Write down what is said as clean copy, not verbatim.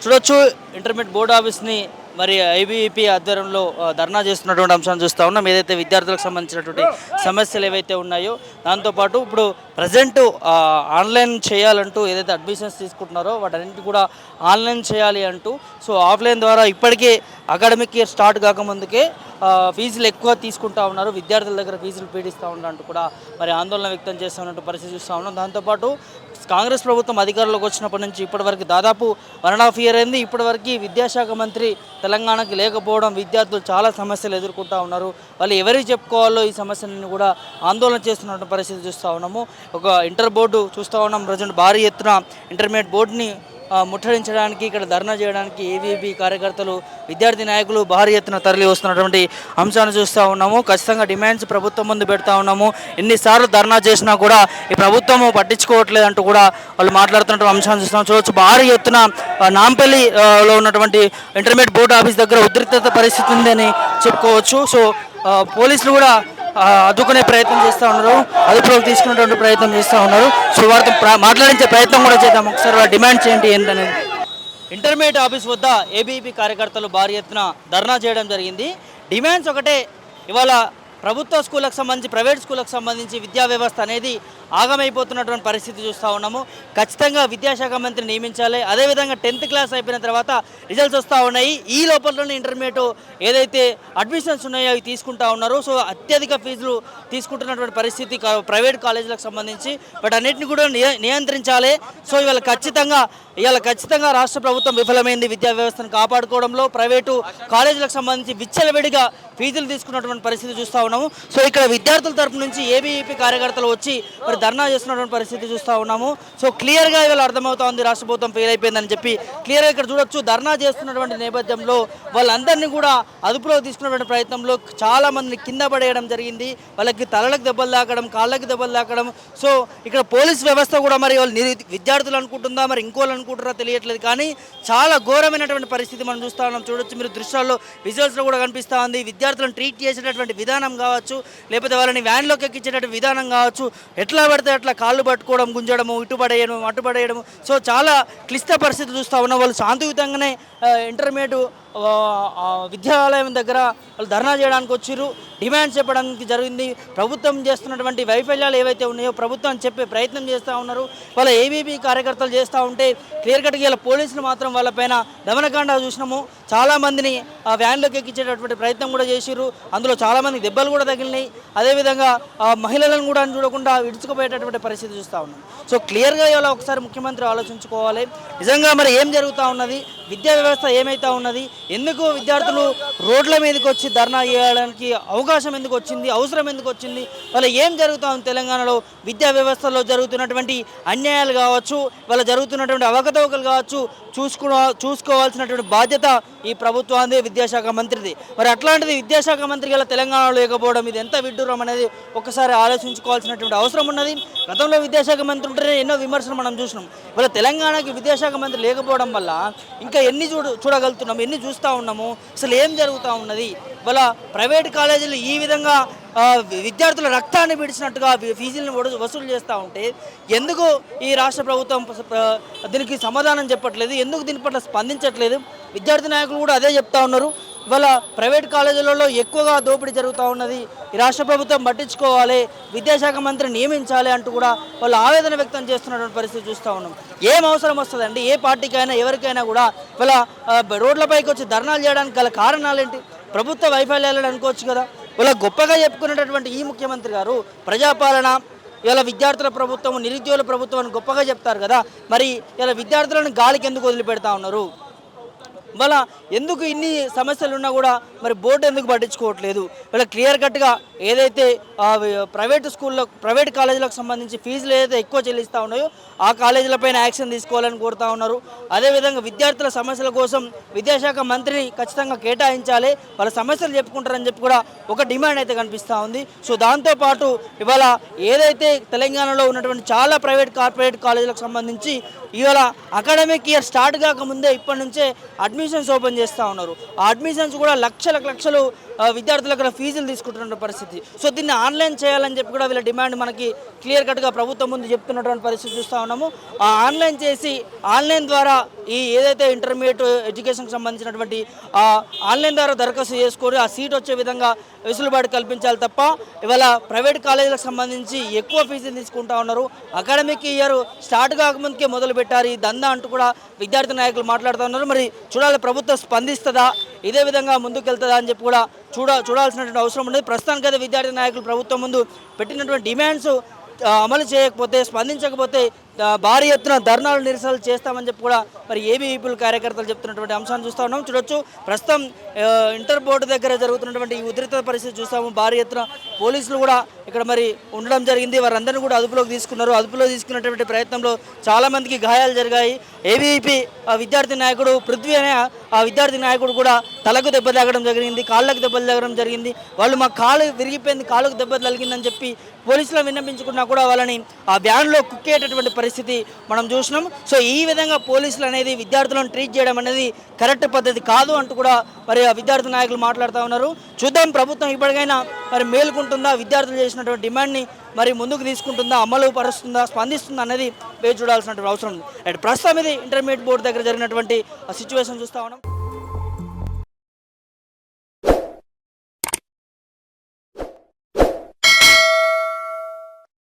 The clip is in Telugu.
చూడొచ్చు ఇంటర్మీడియట్ బోర్డు ఆఫీస్ని మరి ఐబీఈపీ ఆధ్వర్యంలో ధర్నా చేస్తున్నటువంటి అంశాన్ని చూస్తూ ఉన్నాం. ఏదైతే విద్యార్థులకు సంబంధించినటువంటి సమస్యలు ఏవైతే ఉన్నాయో దాంతోపాటు ఇప్పుడు ప్రజెంట్ ఆన్లైన్ చేయాలంటూ ఏదైతే అడ్మిషన్స్ తీసుకుంటున్నారో వాటన్నింటి కూడా ఆన్లైన్ చేయాలి అంటూ సో ఆఫ్లైన్ ద్వారా ఇప్పటికే అకాడమిక్ ఇయర్ స్టార్ట్ కాకముందుకే ఫీజులు ఎక్కువ తీసుకుంటా ఉన్నారు, విద్యార్థుల దగ్గర ఫీజులు పీడిస్తూ ఉన్నారంటూ కూడా మరి ఆందోళన వ్యక్తం చేస్తున్నట్టు పరిస్థితి చూస్తూ ఉన్నాం. దాంతోపాటు కాంగ్రెస్ ప్రభుత్వం అధికారంలోకి వచ్చినప్పటి నుంచి ఇప్పటివరకు దాదాపు 1.5 year అయింది. ఇప్పటివరకు విద్యాశాఖ మంత్రి తెలంగాణకి లేకపోవడం విద్యార్థులు చాలా సమస్యలు ఎదుర్కొంటూ ఉన్నారు. వాళ్ళు ఎవరికి చెప్పుకోవాలో ఈ సమస్యలను కూడా ఆందోళన చేస్తున్న పరిస్థితి చూస్తూ ఉన్నాము. ఒక ఇంటర్ బోర్డు చూస్తూ ఉన్నాం, ప్రజెంట్ భారీ ఎత్తున ఇంటర్మీడియట్ బోర్డుని ముట్టడించడానికి ఇక్కడ ధర్నా చేయడానికి ఏబీవీపీ కార్యకర్తలు విద్యార్థి నాయకులు భారీ ఎత్తున తరలి వస్తున్నటువంటి అంశాన్ని చూస్తూ ఉన్నాము. ఖచ్చితంగా డిమాండ్స్ ప్రభుత్వం ముందు పెడతా ఉన్నాము. ఎన్నిసార్లు ధర్నా చేసినా కూడా ఈ ప్రభుత్వము పట్టించుకోవట్లేదు అంటూ కూడా వాళ్ళు మాట్లాడుతున్నటువంటి అంశాన్ని చూస్తున్నాం. చూడవచ్చు భారీ ఎత్తున నాంపల్లిలో ఉన్నటువంటి ఇంటర్మీడియట్ బోర్డు ఆఫీస్ దగ్గర ఉద్రిక్తత పరిస్థితి ఉందని చెప్పుకోవచ్చు. సో పోలీసులు కూడా అడ్డుకునే ప్రయత్నం చేస్తూ ఉన్నారు, అదుపులోకి తీసుకునేటువంటి ప్రయత్నం చేస్తూ ఉన్నారు. సో వారితో మాట్లాడించే ప్రయత్నం కూడా చేద్దాం. ఒకసారి వాళ్ళ డిమాండ్స్ ఏంటనేది. ఇంటర్మీడియట్ ఆఫీస్ వద్ద ఏబీవీపీ కార్యకర్తలు భారీ ఎత్తున ధర్నా చేయడం జరిగింది. డిమాండ్స్ ఒకటే, ఇవాళ ప్రభుత్వ స్కూళ్ళకు సంబంధించి ప్రైవేట్ స్కూళ్ళకు సంబంధించి విద్యా వ్యవస్థ అనేది ఆగమైపోతున్నటువంటి పరిస్థితి చూస్తూ ఉన్నాము. ఖచ్చితంగా విద్యాశాఖ మంత్రి నియమించాలి. అదేవిధంగా 10th క్లాస్ అయిపోయిన తర్వాత రిజల్ట్స్ వస్తూ ఉన్నాయి. ఈ లోపలనే ఇంటర్మీడియట్ ఏదైతే అడ్మిషన్స్ ఉన్నాయో అవి తీసుకుంటా ఉన్నారు. సో అత్యధిక ఫీజులు తీసుకుంటున్నటువంటి పరిస్థితి ప్రైవేట్ కాలేజీలకు సంబంధించి బట్ అన్నింటినీ కూడా నియంత్రించాలి. సో ఇవాళ ఖచ్చితంగా రాష్ట్ర ప్రభుత్వం విఫలమైంది విద్యా వ్యవస్థను కాపాడుకోవడంలో. ప్రైవేటు కాలేజీలకు సంబంధించి విచ్చలవిడిగా ఫీజులు తీసుకున్నటువంటి పరిస్థితి చూస్తూ ఉన్నాము. సో ఇక్కడ విద్యార్థుల తరపు నుంచి ఏబీవీపీ కార్యకర్తలు వచ్చి మరి ధర్నా చేస్తున్నటువంటి పరిస్థితి చూస్తూ ఉన్నాము. సో క్లియర్గా ఇవాళ అర్థమవుతా ఉంది రాష్ట్ర ప్రభుత్వం ఫెయిల్ అయిపోయిందని చెప్పి. క్లియర్గా ఇక్కడ చూడొచ్చు, ధర్నా చేస్తున్నటువంటి నేపథ్యంలో వాళ్ళందరినీ కూడా అదుపులో తీసుకున్నటువంటి ప్రయత్నంలో చాలా మందిని కింద పడేయడం జరిగింది. వాళ్ళకి తలలకు దెబ్బలు తాకడం, కాళ్ళకి దెబ్బలు తాకడం. సో ఇక్కడ పోలీస్ వ్యవస్థ కూడా మరి వాళ్ళు విద్యార్థులు అనుకుంటుందా మరి ఇంకోళ్ళు అనుకుంటారా తెలియట్లేదు, కానీ చాలా ఘోరమైనటువంటి పరిస్థితి మనం చూస్తూ ఉన్నాం. చూడొచ్చు మీరు దృశ్యాల్లో, విజువల్స్లో కూడా కనిపిస్తూ ఉంది. విద్యార్థులను ట్రీట్ చేసేటటువంటి విధానం కావచ్చు, లేకపోతే వాళ్ళని వ్యాన్లోకి ఎక్కించేటటువంటి విధానం కావచ్చు, ఎట్లా పడితే అట్లా కాళ్ళు పట్టుకోవడం, గుంజడము, ఇటుపడేయడం, అటుపడేయడం. సో చాలా క్లిష్ట పరిస్థితి చూస్తూ ఉన్నాం. వాళ్ళు శాంతియుతంగానే ఇంటర్మీడియట్ విద్యాలయం దగ్గర వాళ్ళు ధర్నా చేయడానికి వచ్చారు, డిమాండ్స్ చెప్పడానికి జరిగింది. ప్రభుత్వం చేస్తున్నటువంటి వైఫల్యాలు ఏవైతే ఉన్నాయో ప్రభుత్వం చెప్పే ప్రయత్నం చేస్తూ ఉన్నారు. వాళ్ళ ఏబీపీ కార్యకర్తలు చేస్తూ ఉంటే క్లియర్ కట్గా ఇలా పోలీసులు మాత్రం వాళ్ళపైన దమనకాండ చూసినాము. చాలామందిని వ్యాన్లోకి ఎక్కించేటటువంటి ప్రయత్నం కూడా చేసిర్రు. అందులో చాలామంది దెబ్బలు కూడా తగిలినాయి. అదేవిధంగా మహిళలను కూడా చూడకుండా విడుచుకుపోయేటటువంటి పరిస్థితి చూస్తూ ఉన్నాం. సో క్లియర్గా ఇవాళ ఒకసారి ముఖ్యమంత్రి ఆలోచించుకోవాలి, నిజంగా మరి ఏం జరుగుతూ ఉన్నది, విద్యా వ్యవస్థ ఏమైతే ఉన్నది, ఎందుకు విద్యార్థులు రోడ్ల మీదకి వచ్చి ధర్నా చేయడానికి అవకాశం ఎందుకు వచ్చింది, అవసరం ఎందుకు వచ్చింది, వాళ్ళ ఏం జరుగుతూ ఉంది తెలంగాణలో విద్యా వ్యవస్థలో జరుగుతున్నటువంటి అన్యాయాలు కావచ్చు, వాళ్ళ జరుగుతున్నటువంటి అవకతవకలు కావచ్చు చూసుకోవాల్సినటువంటి బాధ్యత ఈ ప్రభుత్వాన్ని, విద్యాశాఖ మంత్రిది. మరి అట్లాంటిది విద్యాశాఖ మంత్రి గల తెలంగాణలో లేకపోవడం ఇది ఎంత విడ్డూరం అనేది ఒకసారి ఆలోచించుకోవాల్సినటువంటి అవసరం ఉన్నది. గతంలో విద్యాశాఖ మంత్రి ఉంటేనే ఎన్నో విమర్శలు మనం చూసినాం. వాళ్ళ తెలంగాణకి విద్యాశాఖ మంత్రి లేకపోవడం వల్ల ఇంకా ఎన్ని చూడగలుగుతున్నాం, ఎన్ని చూస్తూ ఉన్నాము, అసలు ఏం జరుగుతూ ఉన్నది. వాళ్ళ ప్రైవేట్ కాలేజీలు ఈ విధంగా విద్యార్థుల రక్తాన్ని విడిచినట్టుగా ఫీజులను వసూలు చేస్తూ ఉంటే ఎందుకు ఈ రాష్ట్ర ప్రభుత్వం దీనికి సమాధానం చెప్పట్లేదు, ఎందుకు దీని పట్ల స్పందించట్లేదు? విద్యార్థి నాయకులు కూడా అదే చెప్తా ఉన్నారు. ఇవాళ ప్రైవేట్ కాలేజీలలో ఎక్కువగా దోపిడీ జరుగుతూ ఉన్నది, ఈ రాష్ట్ర ప్రభుత్వం పట్టించుకోవాలి, విద్యాశాఖ మంత్రి నియమించాలి అంటూ కూడా వాళ్ళు ఆవేదన వ్యక్తం చేస్తున్నటువంటి పరిస్థితి చూస్తూ ఉన్నాం. ఏం అవసరం వస్తుందండి ఏ పార్టీకైనా ఎవరికైనా కూడా ఇవాళ రోడ్లపైకి వచ్చి ధర్నాలు చేయడానికి గల కారణాలు ఏంటి? ప్రభుత్వ వైఫల్యాలను అనుకోవచ్చు కదా. ఇలా గొప్పగా చెప్పుకునేటటువంటి ఈ ముఖ్యమంత్రి గారు ప్రజాపాలన, ఇలా విద్యార్థుల ప్రభుత్వం, నిరుద్యోగుల ప్రభుత్వం అని గొప్పగా చెప్తారు కదా. మరి ఇలా విద్యార్థులను గాలికి ఎందుకు వదిలిపెడతా ఉన్నారు? ఇవాళ ఎందుకు ఇన్ని సమస్యలు ఉన్నా కూడా మరి బోర్డు ఎందుకు పట్టించుకోవట్లేదు? వీళ్ళ క్లియర్ కట్గా ఏదైతే ప్రైవేట్ కాలేజీలకు సంబంధించి ఫీజులు ఏదైతే ఎక్కువ చెల్లిస్తూ ఉన్నాయో ఆ కాలేజీలపైన యాక్షన్ తీసుకోవాలని కోరుతూ ఉన్నారు. అదేవిధంగా విద్యార్థుల సమస్యల కోసం విద్యాశాఖ మంత్రిని ఖచ్చితంగా కేటాయించాలి, వాళ్ళ సమస్యలు చెప్పుకుంటారని చెప్పి కూడా ఒక డిమాండ్ అయితే కనిపిస్తూ ఉంది. సో దాంతోపాటు ఇవాళ ఏదైతే తెలంగాణలో ఉన్నటువంటి చాలా కార్పొరేట్ కాలేజీలకు సంబంధించి ఇవాళ అకాడమిక్ ఇయర్ స్టార్ట్ కాకముందే ఇప్పటి నుంచే అడ్మిషన్స్ ఓపెన్ చేస్తూ ఉన్నారు. ఆ అడ్మిషన్స్ కూడా లక్షలు విద్యార్థులకు ఫీజులు తీసుకుంటున్న పరిస్థితి. సో దీన్ని ఆన్లైన్ చేయాలని చెప్పి కూడా వీళ్ళ డిమాండ్ మనకి క్లియర్ కట్గా ప్రభుత్వం ముందు చెప్తున్నటువంటి పరిస్థితి చూస్తూ ఉన్నాము. ఆ ఆన్లైన్ చేసి ఆన్లైన్ ద్వారా ఈ ఏదైతే ఇంటర్మీడియట్ ఎడ్యుకేషన్కి సంబంధించినటువంటి ఆన్లైన్ ద్వారా దరఖాస్తు చేసుకొని ఆ సీట్ వచ్చే విధంగా వెసులుబాటు కల్పించాలి తప్ప ఇవాళ ప్రైవేట్ కాలేజీలకు సంబంధించి ఎక్కువ ఫీజులు తీసుకుంటా ఉన్నారు. అకాడమిక్ ఇయర్ స్టార్ట్ కాకముందుకే మొదలు పెట్టారు ఈ దందా అంటూ కూడా విద్యార్థి నాయకులు మాట్లాడుతూ ఉన్నారు. మరి చూడాలి ప్రభుత్వం స్పందిస్తుందా, ఇదే విధంగా ముందుకెళ్తుందా అని చెప్పి కూడా చూడాల్సినటువంటి అవసరం ఉండేది. ప్రస్తుతానికైతే విద్యార్థి నాయకులు ప్రభుత్వం ముందు పెట్టినటువంటి డిమాండ్స్ అమలు చేయకపోతే, స్పందించకపోతే భారీ ఎత్తున ధర్నాలు నిరసనలు చేస్తామని చెప్పి కూడా మరి ఏబీవీపీల కార్యకర్తలు చెప్తున్నటువంటి అంశాన్ని చూస్తూ ఉన్నాం. చూడొచ్చు ప్రస్తుతం ఇంటర్ బోర్డు దగ్గర జరుగుతున్నటువంటి ఈ ఉద్రిక్త పరిస్థితి చూస్తాము. భారీ ఎత్తున పోలీసులు కూడా ఇక్కడ మరి ఉండడం జరిగింది. వారందరినీ కూడా అదుపులోకి తీసుకున్నారు. అదుపులో తీసుకున్నటువంటి ప్రయత్నంలో చాలామందికి గాయాలు జరిగాయి. ఏబీవీపీ విద్యార్థి నాయకుడు పృథ్వీ అనే ఆ విద్యార్థి నాయకుడు కూడా తలకు దెబ్బ తగలడం జరిగింది, కాళ్ళకు దెబ్బలు తగలడం జరిగింది. వాళ్ళు మా కాలు విరిగిపోయింది, కాళ్ళకు దెబ్బ తగిలిందని చెప్పి పోలీసులు విన్నపించుకున్నా కూడా వాళ్ళని ఆ వ్యాన్లో కుక్కేటటువంటి పరిస్థితి మనం చూసినాం. సో ఈ విధంగా పోలీసులు అనేది విద్యార్థులను ట్రీట్ చేయడం అనేది కరెక్ట్ పద్ధతి కాదు అంటూ కూడా మరి ఆ విద్యార్థి నాయకులు మాట్లాడుతూ ఉన్నారు. చూద్దాం ప్రభుత్వం ఇప్పటికైనా మరి మేలుకుంటుందా, విద్యార్థులు చేసినటువంటి డిమాండ్ని మరి ముందుకు తీసుకుంటుందా, అమలు పరుస్తుందా, స్పందిస్తుందా అనేది వేచి చూడాల్సినటువంటి అవసరం ఉంది. ప్రస్తుతం ఇది ఇంటర్మీడియట్ బోర్డు దగ్గర జరిగినటువంటి సిచ్యువేషన్ చూస్తూ ఉన్నాం.